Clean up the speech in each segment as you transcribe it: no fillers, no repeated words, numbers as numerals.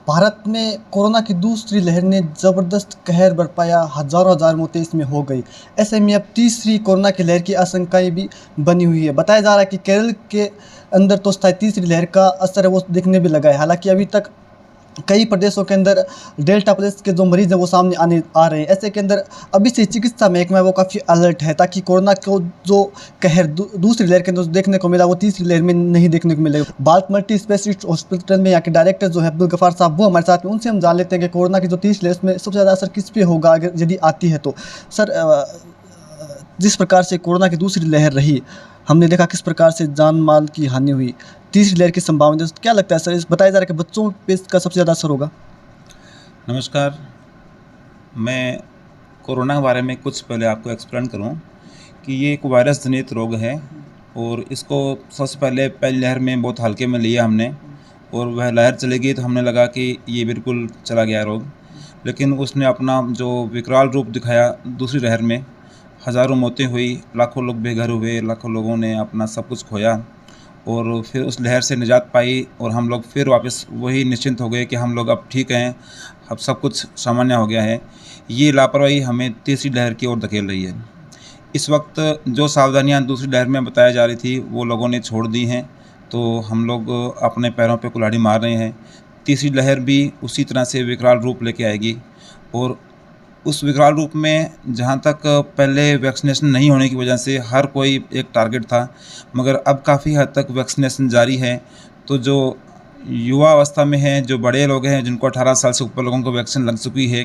भारत में कोरोना की दूसरी लहर ने ज़बरदस्त कहर बरपाया, हज़ारों हज़ार मौतें इसमें हो गई। ऐसे में अब तीसरी कोरोना की लहर की आशंकाएँ भी बनी हुई है। बताया जा रहा है कि केरल के अंदर तो शायद तीसरी लहर का असर है वो दिखने भी लगा है। हालाँकि अभी तक कई प्रदेशों के अंदर डेल्टा प्लस के जो मरीज़ हैं वो सामने आने आ रहे हैं। ऐसे के अंदर अभी से चिकित्सा महकमा है वो काफ़ी अलर्ट है, ताकि कोरोना को जो कहर दूसरी लहर के अंदर देखने को मिला वो तीसरी लहर में नहीं देखने को मिलेगा। बाल्क मल्टी स्पेशलिस्ट हॉस्पिटल में यहाँ के डायरेक्टर जो है अब्दुल गफ़ार साहब, वो हमारे साथ में, उनसे हम जान लेते हैं कि कोरोना की जो तीसरी लहर में सबसे ज़्यादा असर किस पे होगा अगर यदि आती है तो। सर, जिस प्रकार से कोरोना की दूसरी लहर रही, हमने देखा किस प्रकार से जान माल की हानि हुई। तीसरी लहर की संभावना क्या लगता है सर? इस बताया जा रहा है कि बच्चों पे इसका सबसे ज़्यादा असर होगा। नमस्कार। मैं कोरोना के बारे में कुछ पहले आपको एक्सप्लेन करूं कि ये एक वायरस जनित रोग है और इसको सबसे पहले पहली लहर में बहुत हल्के में लिया हमने, और वह लहर चली गई तो हमने लगा कि ये बिल्कुल चला गया रोग। लेकिन उसने अपना जो विकराल रूप दिखाया दूसरी लहर में, हज़ारों मौतें हुई, लाखों लोग बेघर हुए, लाखों लोगों ने अपना सब कुछ खोया और फिर उस लहर से निजात पाई और हम लोग फिर वापस वही निश्चिंत हो गए कि हम लोग अब ठीक हैं, अब सब कुछ सामान्य हो गया है। ये लापरवाही हमें तीसरी लहर की ओर धकेल रही है। इस वक्त जो सावधानियां दूसरी लहर में बताई जा रही थी वो लोगों ने छोड़ दी हैं, तो हम लोग अपने पैरों पे कुल्हाड़ी मार रहे हैं। तीसरी लहर भी उसी तरह से विकराल रूप लेके आएगी और उस विकराल रूप में जहाँ तक पहले वैक्सीनेशन नहीं होने की वजह से हर कोई एक टारगेट था, मगर अब काफ़ी हद तक वैक्सीनेशन जारी है। तो जो युवा अवस्था में हैं, जो बड़े लोग हैं, जिनको 18 साल से ऊपर लोगों को वैक्सीन लग चुकी है,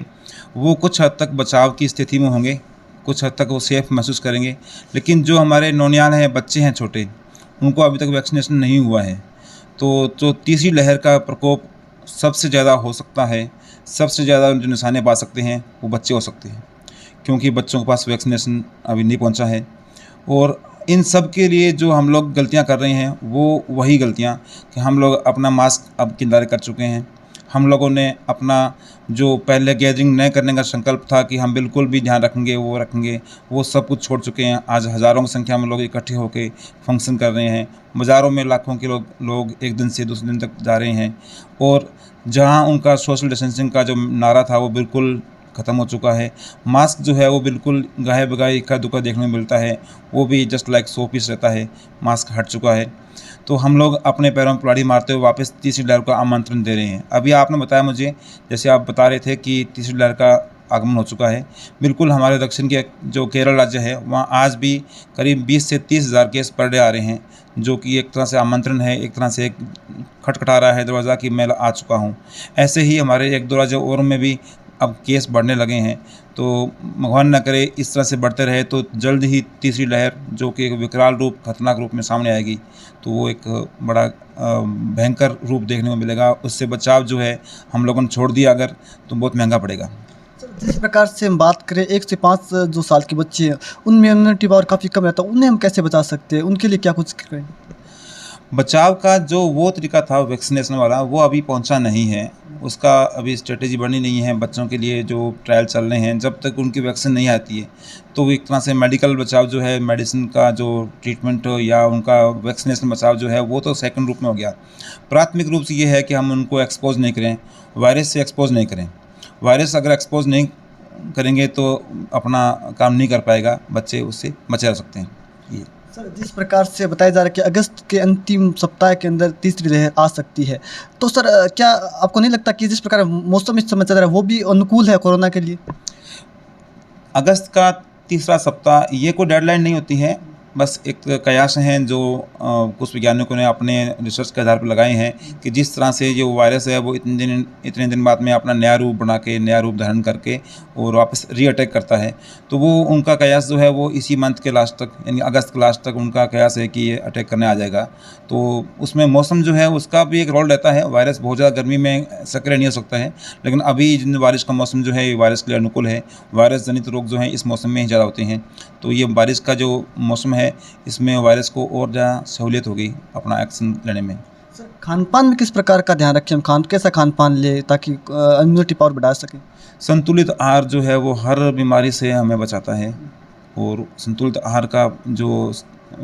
वो कुछ हद तक बचाव की स्थिति में होंगे, कुछ हद तक वो सेफ़ महसूस करेंगे। लेकिन जो हमारे नौनियाल हैं, बच्चे हैं छोटे, उनको अभी तक वैक्सीनेशन नहीं हुआ है। तो जो तीसरी लहर का प्रकोप सबसे ज़्यादा हो सकता है, सबसे ज़्यादा जो निशाने पा सकते हैं वो बच्चे हो सकते हैं, क्योंकि बच्चों के पास वैक्सीनेशन अभी नहीं पहुंचा है। और इन सब के लिए जो हम लोग गलतियां कर रहे हैं वो वही गलतियां कि हम लोग अपना मास्क अब किनारे कर चुके हैं। हम लोगों ने अपना जो पहले गैदरिंग न करने का संकल्प था कि हम बिल्कुल भी ध्यान रखेंगे, वो सब कुछ छोड़ चुके हैं। आज हज़ारों की संख्या में लोग इकट्ठे होकर फंक्शन कर रहे हैं, बाज़ारों में लाखों के लोग एक दिन से दूसरे दिन तक जा रहे हैं, और जहां उनका सोशल डिस्टेंसिंग का जो नारा था वो बिल्कुल ख़त्म हो चुका है। मास्क जो है वो बिल्कुल गाहे बगाहे इक्का दुक्का देखने में मिलता है, वो भी जस्ट लाइक 100 पीस रहता है, मास्क हट चुका है। तो हम लोग अपने पैरों में कुल्हाड़ी मारते हुए वापस तीसरी लहर को आमंत्रण दे रहे हैं। अभी आपने बताया मुझे, जैसे आप बता रहे थे कि तीसरी लहर का आगमन हो चुका है। बिल्कुल हमारे दक्षिण के जो केरल राज्य है वहाँ आज भी करीब 20 से 30 हज़ार केस पर डे आ रहे हैं, जो कि एक तरह से आमंत्रण है, एक तरह से एक खटखटा रहा है दरवाज़ा कि मैं आ चुका हूँ। ऐसे ही हमारे एक दो राज्यों और में भी अब केस बढ़ने लगे हैं। तो भगवान न करे इस तरह से बढ़ते रहे तो जल्द ही तीसरी लहर, जो कि एक विकराल रूप, खतरनाक रूप में सामने आएगी, तो वो एक बड़ा भयंकर रूप देखने को मिलेगा। उससे बचाव जो है हम लोगों ने छोड़ दिया अगर, तो बहुत महंगा पड़ेगा। जिस प्रकार से हम बात करें 1 से 5 जो साल के बच्चे हैं, उनमें इम्यूनिटी पावर काफ़ी कम रहता है, उन्हें हम कैसे बचा सकते हैं? उनके लिए क्या कुछ करें? बचाव का जो वो तरीका था वैक्सीनेशन वाला, वो अभी पहुंचा नहीं है। उसका अभी स्ट्रेटेजी बनी नहीं है। बच्चों के लिए जो ट्रायल चल रहे हैं, जब तक उनकी वैक्सीन नहीं आती है तो वो एक तरह से मेडिकल बचाव जो है, मेडिसिन का जो ट्रीटमेंट या उनका वैक्सीनेशन बचाव जो है, वो तो सेकंड रूप में हो गया। प्राथमिक रूप से ये है कि हम उनको एक्सपोज नहीं करें, वायरस से एक्सपोज नहीं करें। वायरस अगर एक्सपोज नहीं करेंगे तो अपना काम नहीं कर पाएगा, बच्चे उससे बचे रह सकते हैं। ये सर, जिस प्रकार से बताया जा रहा है कि अगस्त के अंतिम सप्ताह के अंदर तीसरी लहर आ सकती है, तो सर, क्या आपको नहीं लगता कि जिस प्रकार मौसम इस समय चल रहा है वो भी अनुकूल है कोरोना के लिए? अगस्त का तीसरा सप्ताह, ये कोई डेडलाइन नहीं होती है, बस एक कयास हैं जो कुछ वैज्ञानिकों ने अपने रिसर्च के आधार पर लगाए हैं कि जिस तरह से जो वायरस है वो इतने दिन बाद में अपना नया रूप बना के, नया रूप धारण करके और वापस रीअटैक करता है। तो वो उनका कयास जो है वो इसी मंथ के लास्ट तक, यानी अगस्त के लास्ट तक उनका कयास है कि ये अटैक करने आ जाएगा। तो उसमें मौसम जो है उसका भी एक रोल रहता है। वायरस बहुत ज़्यादा गर्मी में सक्रिय नहीं हो सकता है, लेकिन अभी जिन बारिश का मौसम जो है ये वायरस के लिए अनुकूल है। वायरस जनित रोग जो हैं इस मौसम में ही ज़्यादा होते हैं। तो ये बारिश का जो मौसम है, इसमें वायरस को और ज़्यादा सहूलियत होगी अपना एक्शन लेने में। सर, खान-पान में किस प्रकार का ध्यान रखें? हम कैसा खान-पान लें ताकि इम्यूनिटी पावर बढ़ा सकें? संतुलित आहार जो है वो हर बीमारी से हमें बचाता है, और संतुलित आहार का जो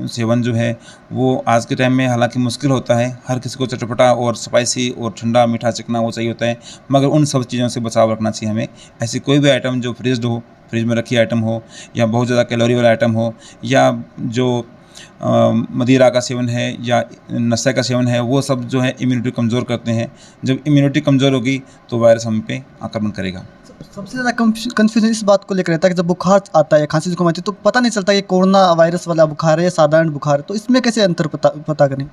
सेवन जो है वो आज के टाइम में हालांकि मुश्किल होता है। हर किसी को चटपटा और स्पाइसी और ठंडा मीठा चिकना वो चाहिए होता है, मगर उन सब चीज़ों से बचाव रखना चाहिए हमें। ऐसी कोई भी आइटम जो फ्रीज़्ड हो, फ्रिज में रखी आइटम हो, या बहुत ज़्यादा कैलोरी वाला आइटम हो, या जो मदिरा का सेवन है या नशे का सेवन है, वो सब जो है इम्यूनिटी कमज़ोर करते हैं। जब इम्यूनिटी कमज़ोर होगी तो वायरस हम पे आक्रमण करेगा। सबसे ज़्यादा कन्फ्यूजन इस बात को लेकर रहता है कि जब बुखार आता है, खांसी जुकाम आती है, तो पता नहीं चलता कि कोरोना वायरस वाला बुखार है या साधारण बुखार है, तो इसमें कैसे अंतर पता करें?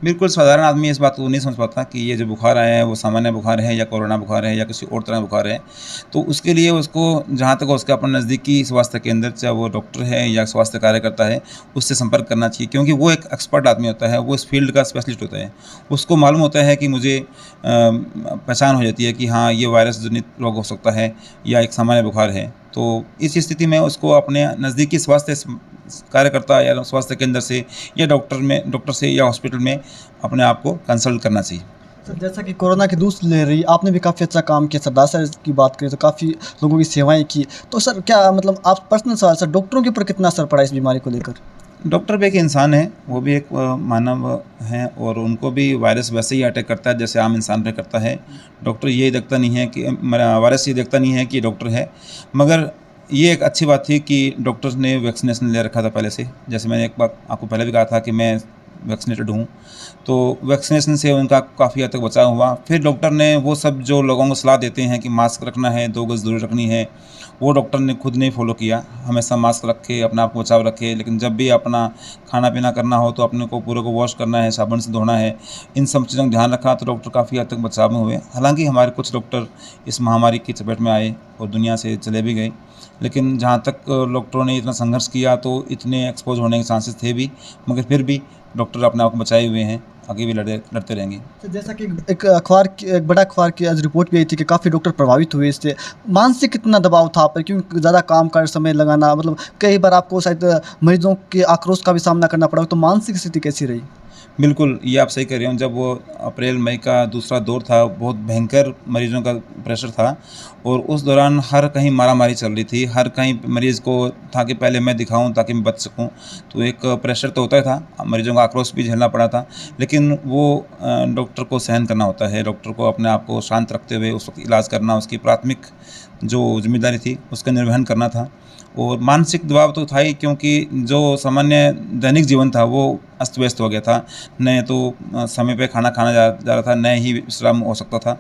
बिल्कुल साधारण आदमी इस बात को नहीं समझ पाता कि ये जो बुखार आया है वो सामान्य बुखार है या कोरोना बुखार है या किसी और तरह का बुखार है। तो उसके लिए उसको जहाँ तक उसका अपना नज़दीकी स्वास्थ्य केंद्र, चाहे वो डॉक्टर है या स्वास्थ्य कार्यकर्ता है, उससे संपर्क करना चाहिए, क्योंकि वो एक एक्सपर्ट आदमी होता है, वो इस फील्ड का स्पेशलिस्ट होता है। उसको मालूम होता है कि मुझे पहचान हो जाती है कि हाँ, ये वायरस जनित रोग हो सकता है या एक सामान्य बुखार है। तो इस स्थिति में उसको अपने नज़दीकी स्वास्थ्य कार्यकर्ता या स्वास्थ्य केंद्र से या डॉक्टर से या हॉस्पिटल में अपने आप को कंसल्ट करना चाहिए। सर, जैसा कि कोरोना की दूसरी लहर रही, आपने भी काफ़ी अच्छा काम किया। सरदार सर की बात करें तो काफ़ी लोगों की सेवाएं की, तो सर क्या मतलब आप पर्सनल सवाल, सर डॉक्टरों के ऊपर कितना असर पड़ा इस बीमारी को लेकर? डॉक्टर भी एक इंसान है, वो भी एक मानव हैं, और उनको भी वायरस वैसे ही अटैक करता है जैसे आम इंसान पे करता है। डॉक्टर ये देखता नहीं है कि वायरस ये देखता नहीं है कि डॉक्टर है। मगर ये एक अच्छी बात थी कि डॉक्टर ने वैक्सीनेशन ले रखा था पहले से। जैसे मैंने एक बार आपको पहले भी कहा था कि मैं वैक्सीनेटेड हूँ, तो वैक्सीनेशन से उनका काफ़ी हद तक बचाव हुआ। फिर डॉक्टर ने वो सब जो लोगों को सलाह देते हैं कि मास्क रखना है, 2 गज़ दूरी रखनी है, वो डॉक्टर ने खुद नहीं फॉलो किया। हमेशा मास्क रखे, अपना आप को बचाव रखे, लेकिन जब भी अपना खाना पीना करना हो तो अपने को पूरे को वॉश करना है, साबुन से धोना है। इन सब चीज़ों का ध्यान रखा तो डॉक्टर काफ़ी हद तक बचाव में हुए। हालांकि हमारे कुछ डॉक्टर इस महामारी की चपेट में आए और दुनिया से चले भी गए, लेकिन जहाँ तक डॉक्टरों ने इतना संघर्ष किया तो इतने एक्सपोज होने के चांसेस थे भी, मगर फिर भी डॉक्टर अपने आप को बचाए हुए हैं, आगे भी लड़ते रहेंगे। तो जैसा कि एक बड़ा अखबार की आज रिपोर्ट भी आई थी कि काफ़ी डॉक्टर प्रभावित हुए इससे। मानसिक कितना दबाव था आप पर, क्योंकि ज़्यादा काम कर समय लगाना, मतलब कई बार आपको शायद मरीजों के आक्रोश का भी सामना करना पड़ा, तो मानसिक स्थिति कैसी रही? बिल्कुल, ये आप सही कह रहे हो। जब वो अप्रैल मई का दूसरा दौर था, बहुत भयंकर मरीज़ों का प्रेशर था, और उस दौरान हर कहीं मारामारी चल रही थी। हर कहीं मरीज़ को था कि पहले मैं दिखाऊं ताकि मैं बच सकूं। तो एक प्रेशर तो होता ही था, मरीज़ों का आक्रोश भी झेलना पड़ा था, लेकिन वो डॉक्टर को सहन करना होता है। डॉक्टर को अपने आप को शांत रखते हुए उस वक्त इलाज करना, उसकी प्राथमिक जो जिम्मेदारी थी उसका निर्वहन करना था। और मानसिक दबाव तो था ही, क्योंकि जो सामान्य दैनिक जीवन था वो अस्त व्यस्त हो गया था। न तो समय पे खाना खाना जा रहा था, न ही विश्राम हो सकता था।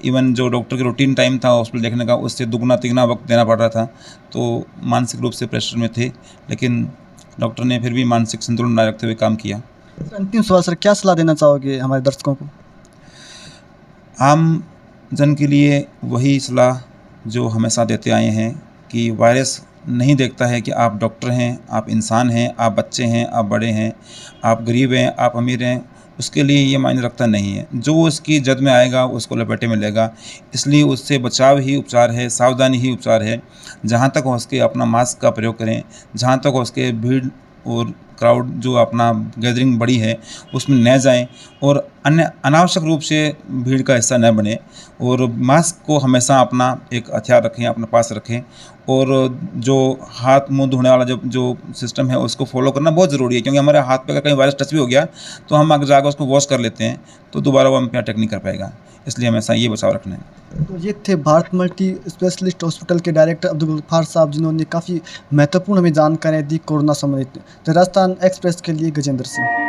इवन जो डॉक्टर की रूटीन टाइम था हॉस्पिटल देखने का, उससे दुगना तिगना वक्त देना पड़ रहा था। तो मानसिक रूप से प्रेशर में थे, लेकिन डॉक्टर ने फिर भी मानसिक संतुलन बनाए रखते हुए काम किया। अंतिम सवाल सर, क्या सलाह देना चाहोगे हमारे दर्शकों को? आम जन के लिए वही सलाह जो हमेशा देते आए हैं कि वायरस नहीं देखता है कि आप डॉक्टर हैं, आप इंसान हैं, आप बच्चे हैं, आप बड़े हैं, आप गरीब हैं, आप अमीर हैं, उसके लिए ये मायने रखता नहीं है। जो उसकी जद में आएगा उसको लपेटे में लेगा। इसलिए उससे बचाव ही उपचार है, सावधानी ही उपचार है। जहाँ तक हो सके अपना मास्क का प्रयोग करें, जहाँ तक हो सके भीड़ और क्राउड जो अपना गैदरिंग बड़ी है उसमें न जाएं, और अन्य अनावश्यक रूप से भीड़ का हिस्सा न बने। और मास्क को हमेशा अपना एक हथियार रखें, अपने पास रखें, और जो हाथ मुंह धोने वाला जो सिस्टम है उसको फॉलो करना बहुत ज़रूरी है, क्योंकि हमारे हाथ पे अगर कहीं वायरस टच भी हो गया तो हम अगर जाकर उसको वॉश कर लेते हैं तो दोबारा वो हम पे अटैक नहीं कर पाएगा। इसलिए हमेशा ये बचाव रखना है। तो ये थे भारत मल्टी स्पेशलिस्ट हॉस्पिटल के डायरेक्टर अब्दुल गफ्फार साहब, जिन्होंने काफ़ी महत्वपूर्ण हमें जानकारियाँ दी कोरोना संबंधित। तो राजस्थान एक्सप्रेस के लिए गजेंद्र सिंह।